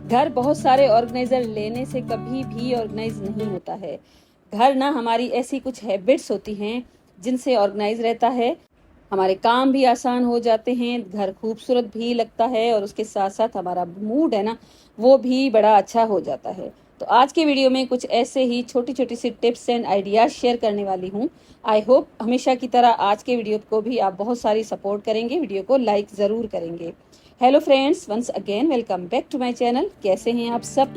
घर बहुत सारे ऑर्गेनाइजर लेने से कभी भी ऑर्गेनाइज नहीं होता है। घर ना हमारी ऐसी कुछ हैबिट्स होती हैं जिनसे ऑर्गेनाइज रहता है, हमारे काम भी आसान हो जाते हैं, घर खूबसूरत भी लगता है और उसके साथ साथ हमारा मूड है ना, वो भी बड़ा अच्छा हो जाता है। तो आज के वीडियो में कुछ ऐसे ही छोटी छोटी सी टिप्स एंड आइडियाज शेयर करने वाली हूँ। आई होप हमेशा की तरह आज के वीडियो को भी आप बहुत सारी सपोर्ट करेंगे, वीडियो को लाइक ज़रूर करेंगे। Hello friends, once again welcome back to my channel. कैसे हैं आप सब?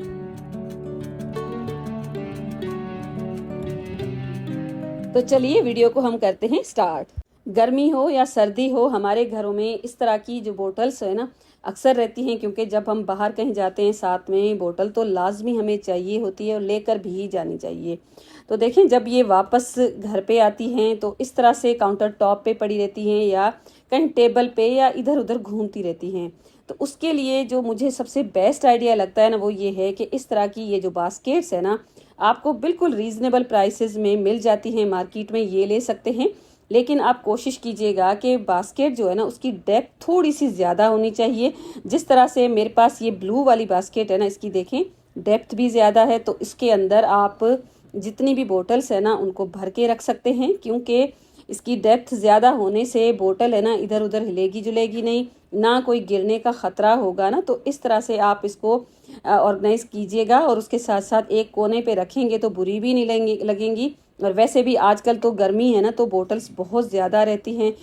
तो चलिए वीडियो को हम करते हैं स्टार्ट। गर्मी हो या सर्दी हो, हमारे घरों में इस तरह की जो बोटल्स है ना अक्सर रहती हैं, क्योंकि जब हम बाहर कहीं जाते हैं साथ में बोतल तो लाजमी हमें चाहिए होती है और लेकर भी जानी चाहिए। तो देखें, जब ये वापस घर पे आती हैं तो इस तरह से काउंटर टॉप पे पड़ी रहती हैं या कहीं टेबल पे या इधर उधर घूमती रहती हैं। तो उसके लिए जो मुझे सबसे बेस्ट आइडिया लगता है ना, वो ये है कि इस तरह की ये जो बास्केट्स है ना, आपको बिल्कुल रीजनेबल प्राइसेस में मिल जाती हैं मार्केट में, ये ले सकते हैं। लेकिन आप कोशिश कीजिएगा कि बास्केट जो है ना उसकी डेप्थ थोड़ी सी ज़्यादा होनी चाहिए। जिस तरह से मेरे पास ये ब्लू वाली बास्केट है ना, इसकी देखें डेप्थ भी ज़्यादा है, तो इसके अंदर आप जितनी भी बोटल्स है ना उनको भर के रख सकते हैं, क्योंकि इसकी डेप्थ ज़्यादा होने से बोतल है ना इधर उधर हिलेगी जुलेगी नहीं, ना कोई गिरने का ख़तरा होगा ना। तो इस तरह से आप इसको ऑर्गेनाइज कीजिएगा और उसके साथ साथ एक कोने पे रखेंगे तो बुरी भी नहीं लगेंगी। और वैसे भी आजकल तो गर्मी है ना, तो बोटल्स बहुत ज़्यादा रहती हैं।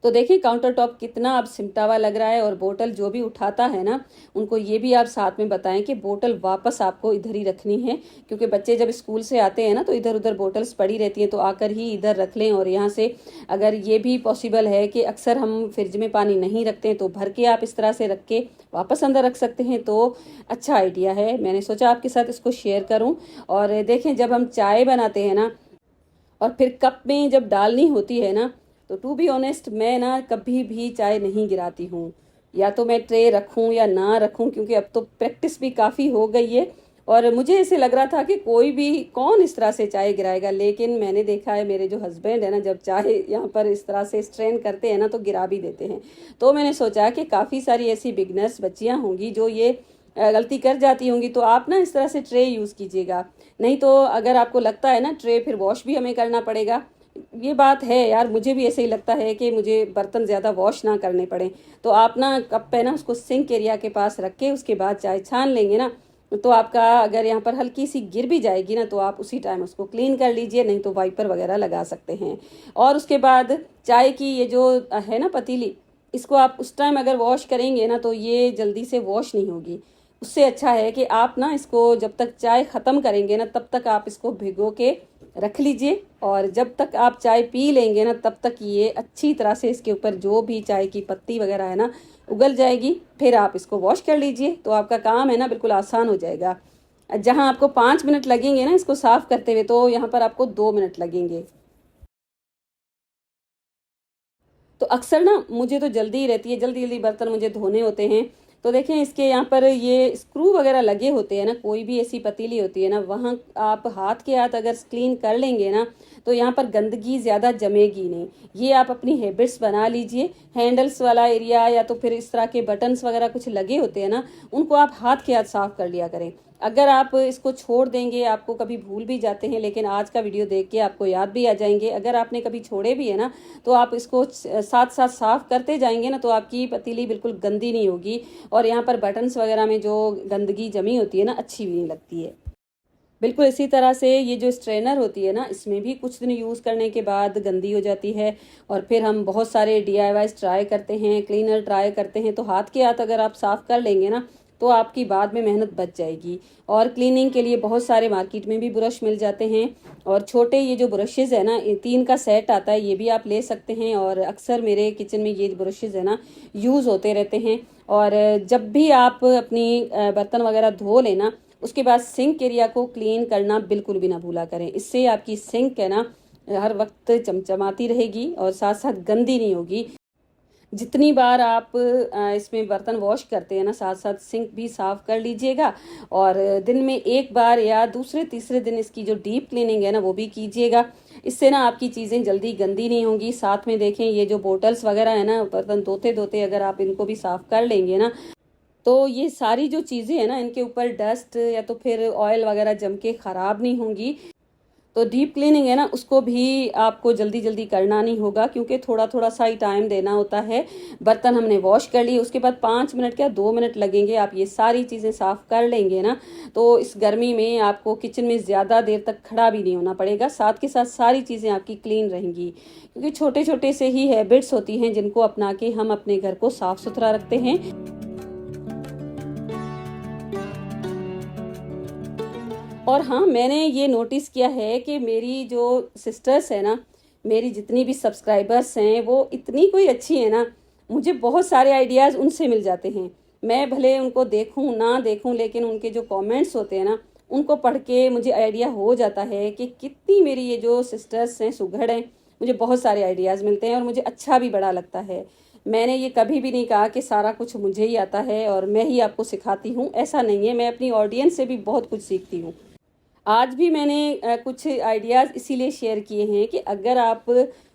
तो देखिए काउंटर टॉप कितना अब सिमटा हुआ लग रहा है, और बोतल जो भी उठाता है ना उनको ये भी आप साथ में बताएं कि बोतल वापस आपको इधर ही रखनी है, क्योंकि बच्चे जब स्कूल से आते हैं ना तो इधर उधर बोतल्स पड़ी रहती हैं, तो आकर ही इधर रख लें। और यहाँ से अगर ये भी पॉसिबल है कि अक्सर हम फ्रिज में पानी नहीं रखते हैं, तो भर के आप इस तरह से रख के वापस अंदर रख सकते हैं। तो अच्छा आइडिया है, मैंने सोचा आपके साथ इसको शेयर करूँ। और देखें, जब हम चाय बनाते हैं ना और फिर कप में जब डालनी होती है ना, तो टू बी ऑनेस्ट मैं ना कभी भी चाय नहीं गिराती हूँ। या तो मैं ट्रे रखूँ या ना रखूँ, क्योंकि अब तो प्रैक्टिस भी काफ़ी हो गई है। और मुझे ऐसे लग रहा था कि कोई भी कौन इस तरह से चाय गिराएगा, लेकिन मैंने देखा है मेरे जो हस्बैंड है ना, जब चाय यहाँ पर इस तरह से स्ट्रेन करते हैं ना तो गिरा भी देते हैं। तो मैंने सोचा कि काफ़ी सारी ऐसी बिगनर्स बच्चियाँ होंगी जो ये गलती कर जाती होंगी, तो आप ना इस तरह से ट्रे यूज़ कीजिएगा। नहीं तो अगर आपको लगता है ना ट्रे फिर वॉश भी हमें करना पड़ेगा, ये बात है यार, मुझे भी ऐसे ही लगता है कि मुझे बर्तन ज़्यादा वॉश ना करने पड़े, तो आप ना कप पे ना उसको सिंक एरिया के पास रख के उसके बाद चाय छान लेंगे ना, तो आपका अगर यहाँ पर हल्की सी गिर भी जाएगी ना तो आप उसी टाइम उसको क्लीन कर लीजिए, नहीं तो वाइपर वगैरह लगा सकते हैं। और उसके बाद चाय की ये जो है ना पतीली, इसको आप उस टाइम अगर वॉश करेंगे ना तो ये जल्दी से वॉश नहीं होगी। उससे अच्छा है कि आप ना इसको जब तक चाय ख़त्म करेंगे ना तब तक आप इसको भिगो के रख लीजिए, और जब तक आप चाय पी लेंगे ना तब तक ये अच्छी तरह से इसके ऊपर जो भी चाय की पत्ती वगैरह है ना उगल जाएगी। फिर आप इसको वॉश कर लीजिए तो आपका काम है ना बिल्कुल आसान हो जाएगा। जहाँ आपको 5 मिनट लगेंगे ना इसको साफ करते हुए, तो यहाँ पर आपको 2 मिनट लगेंगे। तो अक्सर ना मुझे तो जल्दी ही रहती है, जल्दी जल्दी बर्तन मुझे धोने होते हैं। तो देखें इसके यहाँ पर ये स्क्रू वगैरह लगे होते हैं ना, कोई भी ऐसी पतीली होती है ना, वहाँ आप हाथ के हाथ अगर क्लीन कर लेंगे ना तो यहाँ पर गंदगी ज़्यादा जमेगी नहीं। ये आप अपनी हैबिट्स बना लीजिए। हैंडल्स वाला एरिया या तो फिर इस तरह के बटन्स वगैरह कुछ लगे होते हैं ना, उनको आप हाथ के हाथ साफ कर लिया करें। अगर आप इसको छोड़ देंगे, आपको कभी भूल भी जाते हैं, लेकिन आज का वीडियो देख के आपको याद भी आ जाएंगे। अगर आपने कभी छोड़े भी है ना तो आप इसको साथ साथ साफ करते जाएंगे ना तो आपकी पतीली बिल्कुल गंदी नहीं होगी, और यहाँ पर बटन्स वगैरह में जो गंदगी जमी होती है ना अच्छी भी नहीं लगती है। बिल्कुल इसी तरह से ये जो स्ट्रेनर होती है ना, इसमें भी कुछ दिन यूज़ करने के बाद गंदी हो जाती है, और फिर हम बहुत सारे DIYs ट्राई करते हैं, क्लीनर ट्राई करते हैं, तो हाथ के हाथ अगर आप साफ़ कर लेंगे ना तो आपकी बाद में मेहनत बच जाएगी। और क्लीनिंग के लिए बहुत सारे मार्केट में भी ब्रश मिल जाते हैं, और छोटे ये जो ब्रशेज़ है ना 3 का सेट आता है, ये भी आप ले सकते हैं। और अक्सर मेरे किचन में ये ब्रशेज़ है ना यूज़ होते रहते हैं। और जब भी आप अपनी बर्तन वगैरह धो लेना उसके बाद सिंक एरिया को क्लीन करना बिल्कुल भी ना भूला करें। इससे आपकी सिंक है ना हर वक्त चमचमाती रहेगी और साथ साथ गंदी नहीं होगी। जितनी बार आप इसमें बर्तन वॉश करते हैं ना, साथ साथ सिंक भी साफ कर लीजिएगा। और दिन में एक बार या दूसरे तीसरे दिन इसकी जो डीप क्लीनिंग है ना वो भी कीजिएगा। इससे ना आपकी चीज़ें जल्दी गंदी नहीं होंगी। साथ में देखें ये जो बोटल्स वगैरह है ना, बर्तन धोते धोते अगर आप इनको भी साफ कर लेंगे ना तो ये सारी जो चीज़ें हैं ना, इनके ऊपर डस्ट या तो फिर ऑयल वगैरह जम के ख़राब नहीं होंगी। तो डीप क्लीनिंग है ना, उसको भी आपको जल्दी जल्दी करना नहीं होगा, क्योंकि थोड़ा थोड़ा सा ही टाइम देना होता है। बर्तन हमने वॉश कर लिए, उसके बाद 5 मिनट क्या 2 मिनट लगेंगे, आप ये सारी चीज़ें साफ़ कर लेंगे ना, तो इस गर्मी में आपको किचन में ज़्यादा देर तक खड़ा भी नहीं होना पड़ेगा। साथ के साथ सारी चीज़ें आपकी क्लीन रहेंगी, क्योंकि छोटे छोटे से ही हैबिट्स होती हैं जिनको अपना के हम अपने घर को साफ़ सुथरा रखते हैं। और हाँ, मैंने ये नोटिस किया है कि मेरी जो सिस्टर्स है ना, मेरी जितनी भी सब्सक्राइबर्स हैं, वो इतनी कोई अच्छी है ना, मुझे बहुत सारे आइडियाज़ उनसे मिल जाते हैं। मैं भले उनको देखूं ना देखूं, लेकिन उनके जो कमेंट्स होते हैं ना, उनको पढ़ के मुझे आइडिया हो जाता है कि कितनी मेरी ये जो सिस्टर्स हैं सुघड़ हैं। मुझे बहुत सारे आइडियाज़ मिलते हैं और मुझे अच्छा भी बड़ा लगता है। मैंने ये कभी भी नहीं कहा कि सारा कुछ मुझे ही आता है और मैं ही आपको सिखाती हूँ, ऐसा नहीं है। मैं अपनी ऑडियंस से भी बहुत कुछ सीखती हूँ। आज भी मैंने कुछ आइडियाज़ इसीलिए शेयर किए हैं कि अगर आप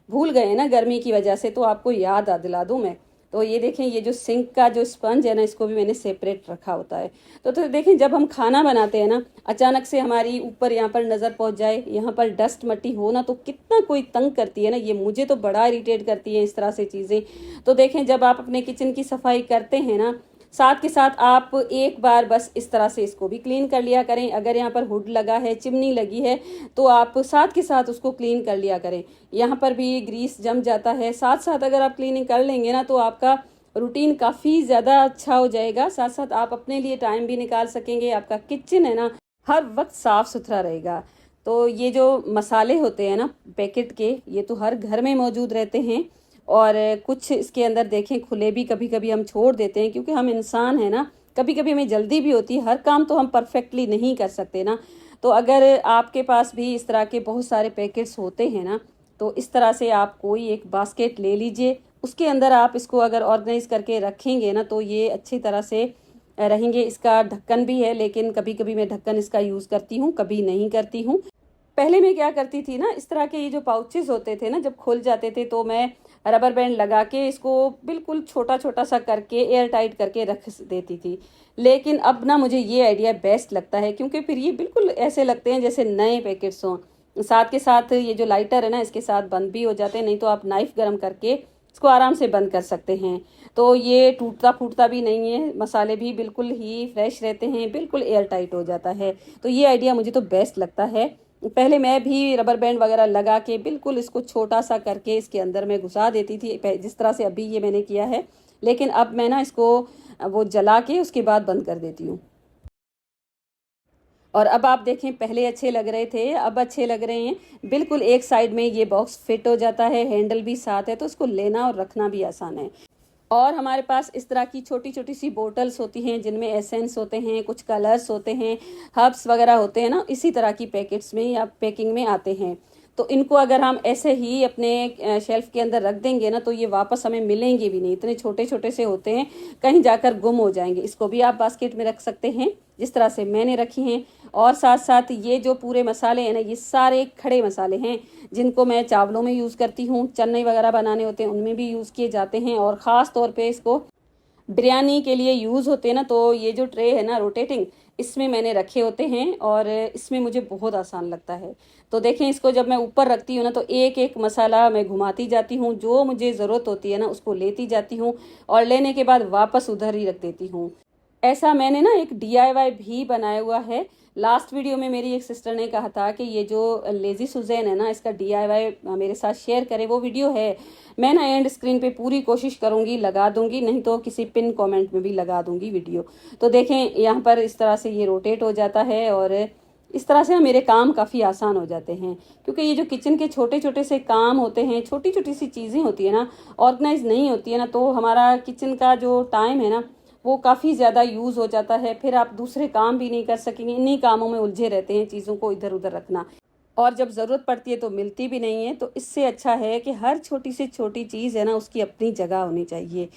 भूल गए ना गर्मी की वजह से, तो आपको याद दिला दूँ मैं। तो ये देखें, ये जो सिंक का जो स्पंज है ना, इसको भी मैंने सेपरेट रखा होता है। तो देखें, जब हम खाना बनाते हैं ना, अचानक से हमारी ऊपर यहाँ पर नज़र पहुँच जाए, यहाँ पर डस्ट मट्टी हो ना, तो कितना कोई तंग करती है ना। ये मुझे तो बड़ा इरिटेट करती है इस तरह से चीज़ें। तो देखें, जब आप अपने किचन की सफाई करते हैं ना, साथ के साथ आप एक बार बस इस तरह से इसको भी क्लीन कर लिया करें। अगर यहाँ पर हुड लगा है, चिमनी लगी है, तो आप साथ के साथ उसको क्लीन कर लिया करें। यहाँ पर भी ग्रीस जम जाता है, साथ साथ अगर आप क्लीनिंग कर लेंगे ना, तो आपका रूटीन काफ़ी ज़्यादा अच्छा हो जाएगा। साथ साथ आप अपने लिए टाइम भी निकाल सकेंगे। आपका किचन है ना, हर वक्त साफ़ सुथरा रहेगा। तो ये जो मसाले होते हैं ना पैकेट के, ये तो हर घर में मौजूद रहते हैं। और कुछ इसके अंदर देखें खुले भी कभी कभी हम छोड़ देते हैं, क्योंकि हम इंसान हैं ना, कभी कभी हमें जल्दी भी होती है। हर काम तो हम परफेक्टली नहीं कर सकते ना। तो अगर आपके पास भी इस तरह के बहुत सारे पैकेट्स होते हैं ना, तो इस तरह से आप कोई एक बास्केट ले लीजिए। उसके अंदर आप इसको अगर ऑर्गेनाइज करके रखेंगे ना, तो ये अच्छी तरह से रहेंगे। इसका ढक्कन भी है, लेकिन कभी कभी मैं ढक्कन इसका यूज़ करती हूँ, कभी नहीं करती हूँ। पहले मैं क्या करती थी ना, इस तरह के ये जो पाउचेस होते थे ना, जब खुल जाते थे, तो मैं रबर बैंड लगा के इसको बिल्कुल छोटा छोटा सा करके एयर टाइट करके रख देती थी। लेकिन अब ना मुझे ये आइडिया बेस्ट लगता है, क्योंकि फिर ये बिल्कुल ऐसे लगते हैं जैसे नए पैकेट्स हों। साथ के साथ ये जो लाइटर है ना, इसके साथ बंद भी हो जाते हैं, नहीं तो आप नाइफ गर्म करके इसको आराम से बंद कर सकते हैं। तो ये टूटता फूटता भी नहीं है, मसाले भी बिल्कुल ही फ्रेश रहते हैं, बिल्कुल एयर टाइट हो जाता है। तो ये आइडिया मुझे तो बेस्ट लगता है। पहले मैं भी रबर बैंड वगैरह लगा के बिल्कुल इसको छोटा सा करके इसके अंदर मैं घुसा देती थी, जिस तरह से अभी ये मैंने किया है। लेकिन अब मैं ना इसको वो जला के उसके बाद बंद कर देती हूँ। और अब आप देखें, पहले अच्छे लग रहे थे, अब अच्छे लग रहे हैं। बिल्कुल एक साइड में ये बॉक्स फिट हो जाता है, हैंडल भी साथ है, तो इसको लेना और रखना भी आसान है। और हमारे पास इस तरह की छोटी छोटी सी बोटल्स होती हैं, जिनमें एसेंस होते हैं, कुछ कलर्स होते हैं, हर्ब्स वगैरह होते हैं ना, इसी तरह की पैकेट्स में या पैकिंग में आते हैं। तो इनको अगर हम ऐसे ही अपने शेल्फ के अंदर रख देंगे ना, तो ये वापस हमें मिलेंगे भी नहीं। इतने छोटे छोटे से होते हैं, कहीं जाकर गुम हो जाएंगे। इसको भी आप बास्केट में रख सकते हैं, जिस तरह से मैंने रखी हैं। और साथ साथ ये जो पूरे मसाले हैं ना, ये सारे खड़े मसाले हैं, जिनको मैं चावलों में यूज़ करती हूँ, चने वगैरह बनाने होते हैं उनमें भी यूज़ किए जाते हैं। और ख़ास तौर पे इसको बिरयानी के लिए यूज़ होते हैं ना, तो ये जो ट्रे है ना रोटेटिंग, इसमें मैंने रखे होते हैं और इसमें मुझे बहुत आसान लगता है। तो देखें, इसको जब मैं ऊपर रखती हूँ ना, तो एक एक मसाला मैं घुमाती जाती हूँ, जो मुझे ज़रूरत होती है ना उसको लेती जाती हूँ, और लेने के बाद वापस उधर ही रख देती हूँ। ऐसा मैंने ना एक DIY भी बनाया हुआ है। लास्ट वीडियो में मेरी एक सिस्टर ने कहा था कि ये जो लेजी सुजैन है ना, इसका DIY मेरे साथ शेयर करे। वो वीडियो है, मैं ना एंड स्क्रीन पे पूरी कोशिश करूंगी, लगा दूंगी, नहीं तो किसी पिन कमेंट में भी लगा दूंगी वीडियो। तो देखें, यहाँ पर इस तरह से ये रोटेट हो जाता है और इस तरह से ना मेरे काम काफ़ी आसान हो जाते हैं। क्योंकि ये जो किचन के छोटे छोटे से काम होते हैं, छोटी छोटी सी चीज़ें होती है ना, ऑर्गेनाइज नहीं होती है ना, तो हमारा किचन का जो टाइम है ना, वो काफ़ी ज़्यादा यूज़ हो जाता है। फिर आप दूसरे काम भी नहीं कर सकेंगे, इन्हीं कामों में उलझे रहते हैं, चीज़ों को इधर उधर रखना, और जब ज़रूरत पड़ती है तो मिलती भी नहीं है। तो इससे अच्छा है कि हर छोटी से छोटी चीज़ है ना, उसकी अपनी जगह होनी चाहिए।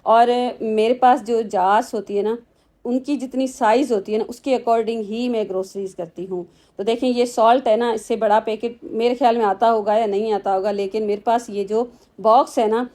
और मेरे पास जो जार्स होती है ना, उनकी जितनी साइज़ होती है ना, उसके अकॉर्डिंग ही मैं ग्रोसरीज करती हूँ। तो देखें, ये सॉल्ट है ना, इससे बड़ा पैकेट मेरे ख्याल में आता होगा या नहीं आता होगा, लेकिन मेरे पास ये जो बॉक्स है ना,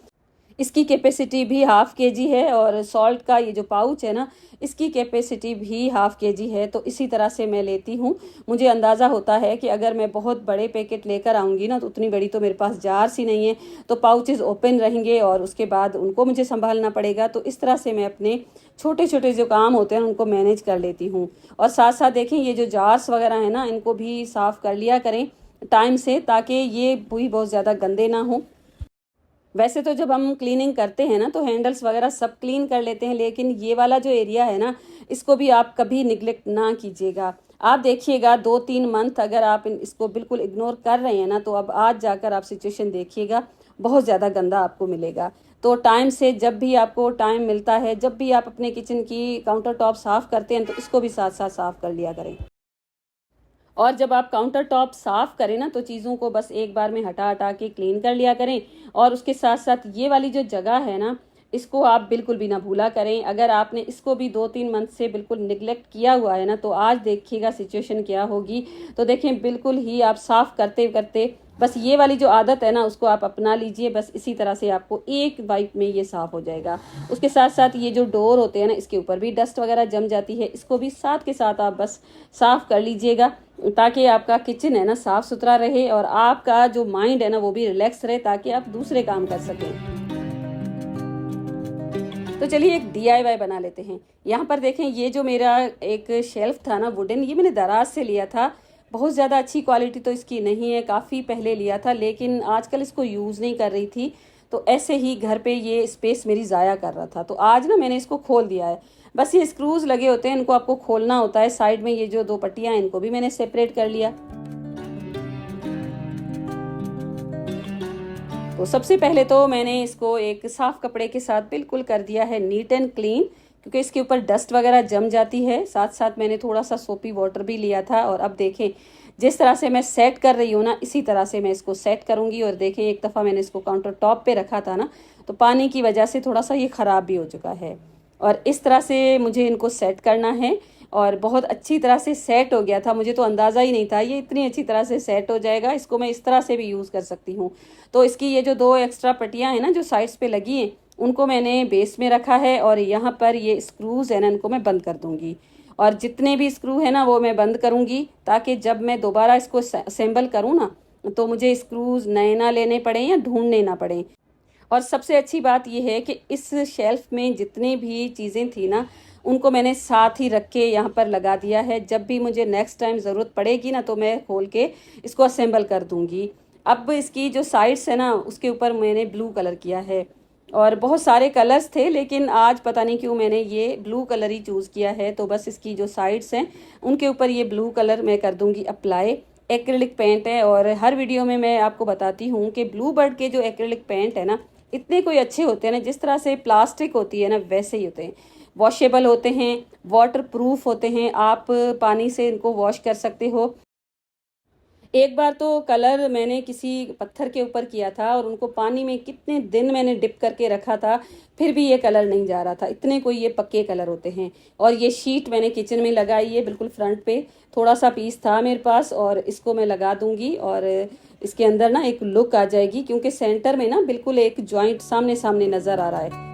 इसकी कैपेसिटी भी हाफ केजी है और सॉल्ट का ये जो पाउच है ना, इसकी कैपेसिटी भी हाफ केजी है। तो इसी तरह से मैं लेती हूँ। मुझे अंदाज़ा होता है कि अगर मैं बहुत बड़े पैकेट लेकर आऊँगी ना, तो उतनी बड़ी तो मेरे पास जार सी नहीं है, तो पाउचेस ओपन रहेंगे और उसके बाद उनको मुझे संभालना पड़ेगा। तो इस तरह से मैं अपने छोटे छोटे जो काम होते हैं उनको मैनेज कर लेती हूँ। और साथ साथ देखें, ये जो जार्स वगैरह है ना, इनको भी साफ़ कर लिया करें टाइम से, ताकि ये भी बहुत ज़्यादा गंदे ना हो। वैसे तो जब हम क्लीनिंग करते हैं ना, तो हैंडल्स वगैरह सब क्लीन कर लेते हैं, लेकिन ये वाला जो एरिया है ना, इसको भी आप कभी निगलेक्ट ना कीजिएगा। आप देखिएगा 2-3 मंथ अगर आप इसको बिल्कुल इग्नोर कर रहे हैं ना, तो अब आज जाकर आप सिचुएशन देखिएगा, बहुत ज़्यादा गंदा आपको मिलेगा। तो टाइम से, जब भी आपको टाइम मिलता है, जब भी आप अपने किचन की काउंटर टॉप साफ़ करते हैं, तो इसको भी साथ साथ साफ़ कर लिया करें। और जब आप काउंटर टॉप साफ़ करें ना, तो चीज़ों को बस एक बार में हटा हटा के क्लीन कर लिया करें। और उसके साथ साथ ये वाली जो जगह है ना, इसको आप बिल्कुल भी ना भूला करें। अगर आपने इसको भी 2-3 मंथ से बिल्कुल निगलेक्ट किया हुआ है ना, तो आज देखिएगा सिचुएशन क्या होगी। तो देखें, बिल्कुल ही आप साफ़ करते करते बस ये वाली जो आदत है ना, उसको आप अपना लीजिए। बस इसी तरह से आपको एक वाइप में ये साफ़ हो जाएगा। उसके साथ साथ ये जो डोर होते हैं ना, इसके ऊपर भी डस्ट वगैरह जम जाती है, इसको भी साथ के साथ आप बस साफ़ कर लीजिएगा, ताकि आपका किचन है ना साफ़ सुथरा रहे और आपका जो माइंड है ना, वो भी रिलैक्स रहे, ताकि आप दूसरे काम कर सकें। तो चलिए एक DIY बना लेते हैं। यहाँ पर देखें, ये जो मेरा एक शेल्फ था ना वुडन, ये मैंने दराज से लिया था। बहुत ज़्यादा अच्छी क्वालिटी तो इसकी नहीं है, काफ़ी पहले लिया था, लेकिन आजकल इसको यूज़ नहीं कर रही थी, तो ऐसे ही घर पे ये स्पेस मेरी ज़ाया कर रहा था। तो आज ना मैंने इसको खोल दिया है। बस ये स्क्रूज लगे होते हैं, इनको आपको खोलना होता है। साइड में ये जो 2 पट्टियाँ हैं, इनको भी मैंने सेपरेट कर लिया। तो सबसे पहले तो मैंने इसको एक साफ कपड़े के साथ बिल्कुल कर दिया है नीट एंड क्लीन, क्योंकि इसके ऊपर डस्ट वगैरह जम जाती है। साथ साथ मैंने थोड़ा सा सोपी वाटर भी लिया था। और अब देखें, जिस तरह से मैं सेट कर रही हूँ ना, इसी तरह से मैं इसको सेट करूँगी। और देखें, एक दफ़ा मैंने इसको काउंटर टॉप पे रखा था ना, तो पानी की वजह से थोड़ा सा ये ख़राब भी हो चुका है। और इस तरह से मुझे इनको सेट करना है, और बहुत अच्छी तरह से सेट हो गया था। मुझे तो अंदाज़ा ही नहीं था ये इतनी अच्छी तरह से सेट हो जाएगा। इसको मैं इस तरह से भी यूज़ कर सकती हूँ। तो इसकी ये जो 2 एक्स्ट्रा पट्टियाँ हैं ना, जो साइड्स पे लगी हैं, उनको मैंने बेस में रखा है। और यहाँ पर ये स्क्रूज़ है ना, इनको मैं बंद कर दूँगी। और जितने भी स्क्रू है ना, वो मैं बंद करूँगी, ताकि जब मैं दोबारा इसको असेंबल करूँ ना, तो मुझे स्क्रूज़ नए ना लेने पड़े या ढूंढने ना पड़े। और सबसे अच्छी बात यह है कि इस शेल्फ में जितनी भी चीज़ें थी ना, उनको मैंने साथ ही रख के यहाँ पर लगा दिया है। जब भी मुझे नेक्स्ट टाइम ज़रूरत पड़ेगी ना, तो मैं खोल के इसको असेंबल कर दूँगी। अब इसकी जो साइड्स है ना, उसके ऊपर मैंने ब्लू कलर किया है। और बहुत सारे कलर्स थे, लेकिन आज पता नहीं क्यों मैंने ये ब्लू कलर ही चूज़ किया है। तो बस इसकी जो साइड्स हैं, उनके ऊपर ये ब्लू कलर मैं कर दूँगी अप्लाई। एक्रिलिक पेंट है, और हर वीडियो में मैं आपको बताती हूँ कि ब्लू बर्ड के जो एक्रिलिक पेंट है ना, इतने कोई अच्छे होते हैं ना, जिस तरह से प्लास्टिक होती है ना, वैसे ही होते हैं। वॉशेबल होते हैं, वाटर प्रूफ होते हैं, आप पानी से इनको वॉश कर सकते हो। एक बार तो कलर मैंने किसी पत्थर के ऊपर किया था, और उनको पानी में कितने दिन मैंने डिप करके रखा था, फिर भी ये कलर नहीं जा रहा था। इतने कोई ये पक्के कलर होते हैं। और ये शीट मैंने किचन में लगाई है, बिल्कुल फ्रंट पे थोड़ा सा पीस था मेरे पास, और इसको मैं लगा दूंगी। और इसके अंदर ना एक लुक आ जाएगी, क्योंकि सेंटर में ना बिल्कुल एक जॉइंट सामने सामने नज़र आ रहा है।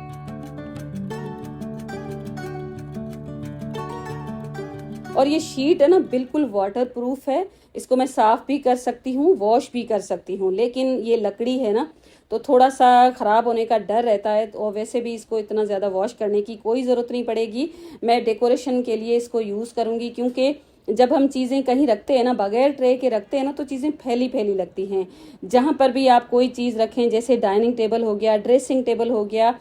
और ये शीट है ना, बिल्कुल वाटर प्रूफ है। इसको मैं साफ़ भी कर सकती हूँ, वॉश भी कर सकती हूँ। लेकिन ये लकड़ी है ना, तो थोड़ा सा ख़राब होने का डर रहता है। और वैसे भी इसको इतना ज़्यादा वॉश करने की कोई ज़रूरत नहीं पड़ेगी। मैं डेकोरेशन के लिए इसको यूज़ करूँगी, क्योंकि जब हम चीज़ें कहीं रखते हैं ना, बगैर ट्रे के रखते हैं ना, तो चीज़ें फैली फैली लगती हैं। जहाँ पर भी आप कोई चीज़ रखें, जैसे डाइनिंग टेबल हो गया, ड्रेसिंग टेबल हो गया,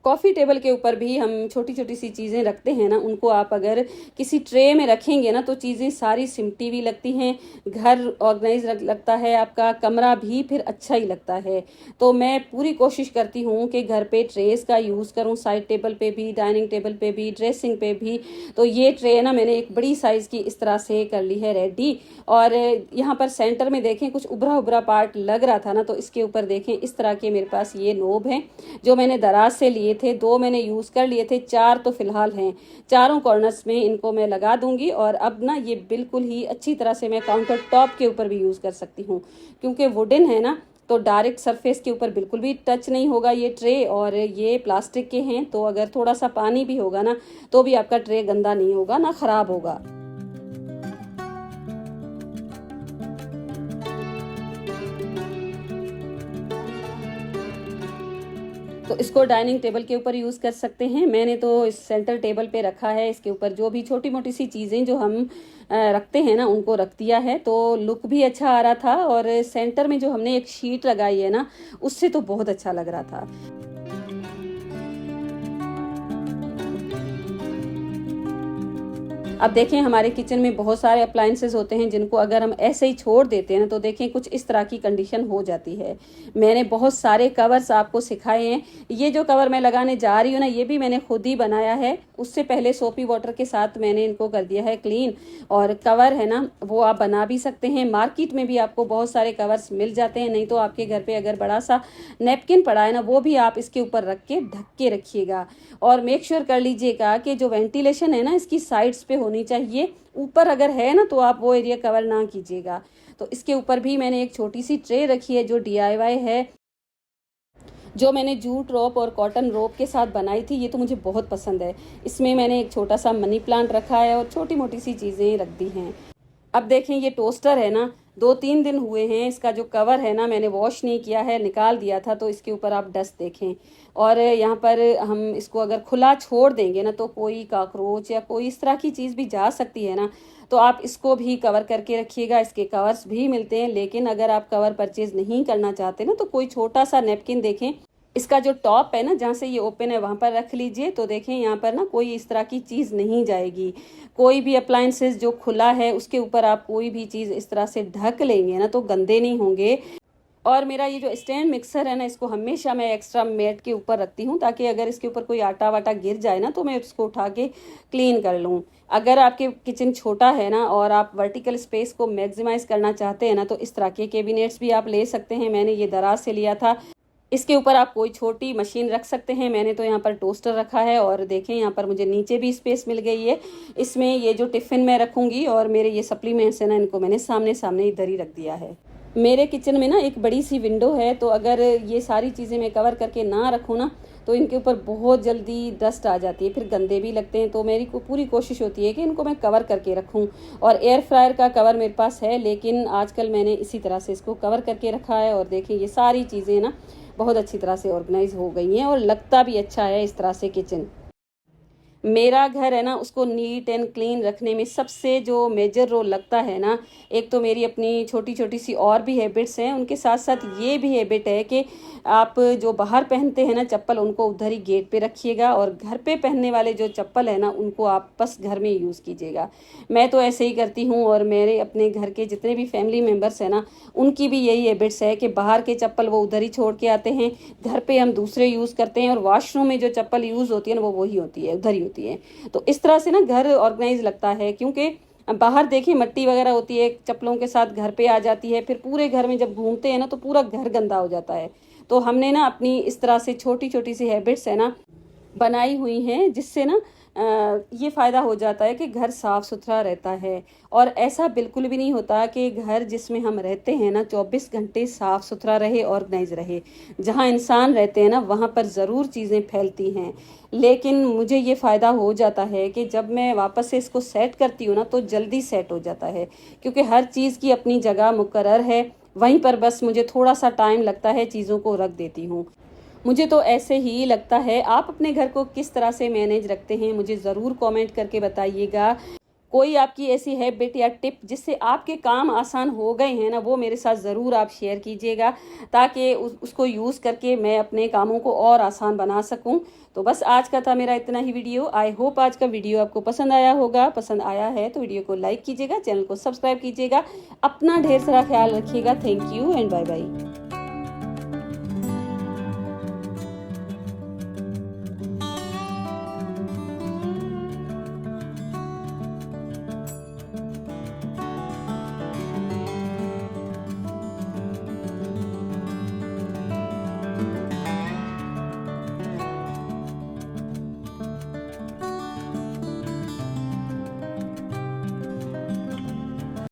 कॉफ़ी टेबल के ऊपर भी हम छोटी छोटी सी चीज़ें रखते हैं ना, उनको आप अगर किसी ट्रे में रखेंगे ना, तो चीज़ें सारी सिमटी हुई लगती हैं, घर ऑर्गेनाइज लगता है, आपका कमरा भी फिर अच्छा ही लगता है। तो मैं पूरी कोशिश करती हूँ कि घर पे ट्रेस का यूज़ करूँ, साइड टेबल पे भी, डाइनिंग टेबल पे भी, ड्रेसिंग पे भी। तो ये ट्रे ना मैंने एक बड़ी साइज़ की इस तरह से कर ली है रेडी। और यहाँ पर सेंटर में देखें, कुछ उभरा उभरा पार्ट लग रहा था ना, तो इसके ऊपर देखें इस तरह के मेरे पास ये नोब हैं, जो मैंने दराज से लिए थे। 2 मैंने यूज़ कर लिए थे, 4 तो फिलहाल हैं। चारों कॉर्नर्स में इनको मैं लगा दूंगी। और अब ना ये बिल्कुल ही अच्छी तरह से मैं काउंटर टॉप के ऊपर भी यूज़ कर सकती हूँ, क्योंकि वुडन है ना, तो डायरेक्ट सरफेस के ऊपर बिल्कुल भी टच नहीं होगा ये ट्रे, और ये प्लास्टिक के हैं तो अगर थोड़ा सा पानी भी होगा ना तो भी आपका ट्रे गंदा नहीं होगा, ना खराब होगा। तो इसको डाइनिंग टेबल के ऊपर यूज़ कर सकते हैं। मैंने तो इस सेंटर टेबल पे रखा है, इसके ऊपर जो भी छोटी मोटी सी चीज़ें जो हम रखते हैं ना उनको रख दिया है, तो लुक भी अच्छा आ रहा था। और सेंटर में जो हमने एक शीट लगाई है ना उससे तो बहुत अच्छा लग रहा था। अब देखें हमारे किचन में बहुत सारे अप्लायंसेस होते हैं जिनको अगर हम ऐसे ही छोड़ देते हैं ना तो देखें कुछ इस तरह की कंडीशन हो जाती है। मैंने बहुत सारे कवर्स आपको सिखाए हैं। ये जो कवर मैं लगाने जा रही हूँ ना ये भी मैंने खुद ही बनाया है। उससे पहले सोपी वाटर के साथ मैंने इनको कर दिया है क्लीन। और कवर है ना वो आप बना भी सकते हैं, मार्केट में भी आपको बहुत सारे कवर्स मिल जाते हैं। नहीं तो आपके घर पे अगर बड़ा सा नैपकिन पड़ा है ना वो भी आप इसके ऊपर रख के ढक के रखिएगा। और मेक श्योर कर लीजिएगा कि जो वेंटिलेशन है ना इसकी साइड्स पे होनी चाहिए। ऊपर अगर है ना तो आप वो एरिया कवर ना कीजिएगा। तो इसके ऊपर भी मैंने एक छोटी सी ट्रे रखी है जो DIY है, जो मैंने जूट रोप और कॉटन रोप के साथ बनाई थी। ये तो मुझे बहुत पसंद है। इसमें मैंने एक छोटा सा मनी प्लांट रखा है और छोटी मोटी सी चीज़ें रख दी हैं। अब देखें ये टोस्टर है ना 2-3 दिन हुए हैं, इसका जो कवर है ना मैंने वॉश नहीं किया है, निकाल दिया था। तो इसके ऊपर आप डस्ट देखें। और यहाँ पर हम इसको अगर खुला छोड़ देंगे ना तो कोई कॉकरोच या कोई इस तरह की चीज़ भी जा सकती है ना, तो आप इसको भी कवर करके रखिएगा। इसके कवर्स भी मिलते हैं, लेकिन अगर आप कवर परचेज नहीं करना चाहते ना तो कोई छोटा सा नैपकिन देखें, इसका जो टॉप है ना जहाँ से ये ओपन है वहाँ पर रख लीजिए। तो देखें यहाँ पर ना कोई इस तरह की चीज़ नहीं जाएगी। कोई भी अप्लायंसेस जो खुला है उसके ऊपर आप कोई भी चीज़ इस तरह से ढक लेंगे ना तो गंदे नहीं होंगे। और मेरा ये जो स्टैंड मिक्सर है ना इसको हमेशा मैं एक्स्ट्रा मैट के ऊपर रखती हूँ, ताकि अगर इसके ऊपर कोई आटा वाटा गिर जाए ना तो मैं उसको उठा के क्लीन कर लूँ। अगर आपके किचन छोटा है ना और आप वर्टिकल स्पेस को मैक्सिमाइज करना चाहते हैं ना तो इस तरह के कैबिनेट्स भी आप ले सकते हैं। मैंने ये दराज से लिया था। इसके ऊपर आप कोई छोटी मशीन रख सकते हैं। मैंने तो यहाँ पर टोस्टर रखा है। और देखें यहाँ पर मुझे नीचे भी स्पेस मिल गई है। इसमें ये जो टिफ़िन मैं रखूँगी और मेरे ये सप्लीमेंट्स हैं ना इनको मैंने सामने सामने इधर ही रख दिया है। मेरे किचन में ना एक बड़ी सी विंडो है, तो अगर ये सारी चीज़ें मैं कवर करके ना रखूँ ना तो इनके ऊपर बहुत जल्दी डस्ट आ जाती है, फिर गंदे भी लगते हैं। तो मेरी पूरी कोशिश होती है कि इनको मैं कवर करके रखूं। और एयर फ्रायर का कवर मेरे पास है, लेकिन आजकल मैंने इसी तरह से इसको कवर करके रखा है। और देखें ये सारी चीज़ें ना बहुत अच्छी तरह से ऑर्गेनाइज हो गई हैं और लगता भी अच्छा है इस तरह से किचन। मेरा घर है ना उसको नीट एंड क्लीन रखने में सबसे जो मेजर रोल लगता है ना, एक तो मेरी अपनी छोटी छोटी सी और भी हैबिट्स हैं, उनके साथ साथ ये भी हैबिट है कि आप जो बाहर पहनते हैं ना चप्पल उनको उधर ही गेट पे रखिएगा। और घर पे पहनने वाले जो चप्पल है ना उनको आप बस घर में यूज़ कीजिएगा। मैं तो ऐसे ही करती हूँ और मेरे अपने घर के जितने भी फैमिली मेम्बर्स हैं ना उनकी भी यही हैबिट्स है कि बाहर के चप्पल वो उधर ही छोड़ के आते हैं, घर पे हम दूसरे यूज़ करते हैं। और वॉशरूम में जो चप्पल यूज़ होती है ना वो वही होती है, उधर ही होती है। तो इस तरह से ना घर ऑर्गेनाइज लगता है, क्योंकि बाहर देखिए मिट्टी वगैरह होती है चप्पलों के साथ घर पे आ जाती है, फिर पूरे घर में जब घूमते हैं ना तो पूरा घर गंदा हो जाता है। तो हमने ना अपनी इस तरह से छोटी छोटी सी हैबिट्स है ना बनाई हुई हैं, जिससे ना ये फ़ायदा हो जाता है कि घर साफ़ सुथरा रहता है। और ऐसा बिल्कुल भी नहीं होता कि घर जिसमें हम रहते हैं ना 24 घंटे साफ़ सुथरा रहे, ऑर्गेनाइज रहे। जहाँ इंसान रहते हैं ना वहाँ पर ज़रूर चीज़ें फैलती हैं, लेकिन मुझे ये फ़ायदा हो जाता है कि जब मैं वापस से इसको सेट करती हूँ ना तो जल्दी सेट हो जाता है, क्योंकि हर चीज़ की अपनी जगह मुकर्रर है। वहीं पर बस मुझे थोड़ा सा टाइम लगता है, चीज़ों को रख देती हूँ। मुझे तो ऐसे ही लगता है। आप अपने घर को किस तरह से मैनेज रखते हैं मुझे ज़रूर कमेंट करके बताइएगा। कोई आपकी ऐसी हैबिट या टिप जिससे आपके काम आसान हो गए हैं ना वो मेरे साथ ज़रूर आप शेयर कीजिएगा, ताकि उसको यूज़ करके मैं अपने कामों को और आसान बना सकूं। तो बस आज का था मेरा इतना ही वीडियो। आई होप आज का वीडियो आपको पसंद आया होगा। पसंद आया है तो वीडियो को लाइक कीजिएगा, चैनल को सब्सक्राइब कीजिएगा। अपना ढेर सारा ख्याल रखिएगा। Thank you and bye bye.